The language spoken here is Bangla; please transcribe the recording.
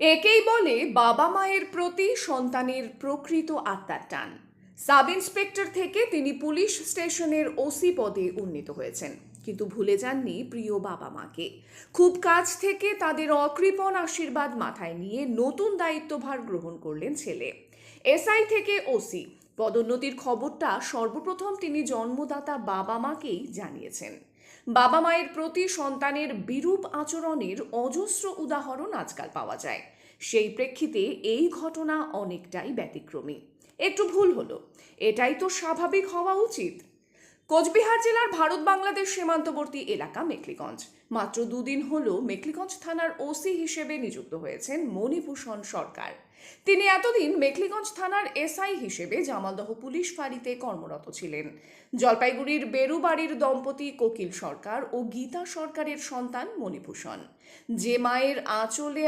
একেই বলে বাবা মায়ের প্রতি সন্তানের প্রকৃত আত্মার টান। সাব ইন্সপেক্টর থেকে তিনি পুলিশ স্টেশনের ওসি পদে উন্নীত হয়েছেন, কিন্তু ভুলে যাননি প্রিয় বাবা মাকে। খুব কাছ থেকে তাদের অকৃপণ আশীর্বাদ মাথায় নিয়ে নতুন দায়িত্বভার গ্রহণ করলেন ছেলে। এসআই থেকে ওসি পদোন্নতির খবরটা সর্বপ্রথম তিনি জন্মদাতা বাবা মাকেই জানিয়েছেন। বাবা মায়ের প্রতি সন্তানের বিরূপ আচরণের অজস্র উদাহরণ আজকাল পাওয়া যায়। সেই প্রেক্ষিতে এই ঘটনা অনেকটাই ব্যতিক্রমী। একটু ভুল হলো, এটাই তো স্বাভাবিক হওয়া উচিত। কোচবিহার জেলার ভারত বাংলাদেশ সীমান্তবর্তী এলাকা মেখলিগঞ্জ। মাত্র দুদিন হলো মেখলিগঞ্জ থানার ওসি হিসেবে নিযুক্ত হয়েছেন মণিভূষণ সরকার। তিনি এতদিন মেখলিগঞ্জ থানার এসআই হিসেবে জামালদহ পুলিশ ফাঁড়িতে কর্মরত ছিলেন। জলপাইগুড়ির বেরুবাড়ির দম্পতি কোকিল সরকার ও গীতা সরকারের সন্তান মণিভূষণ। যে মায়ের আঁচলে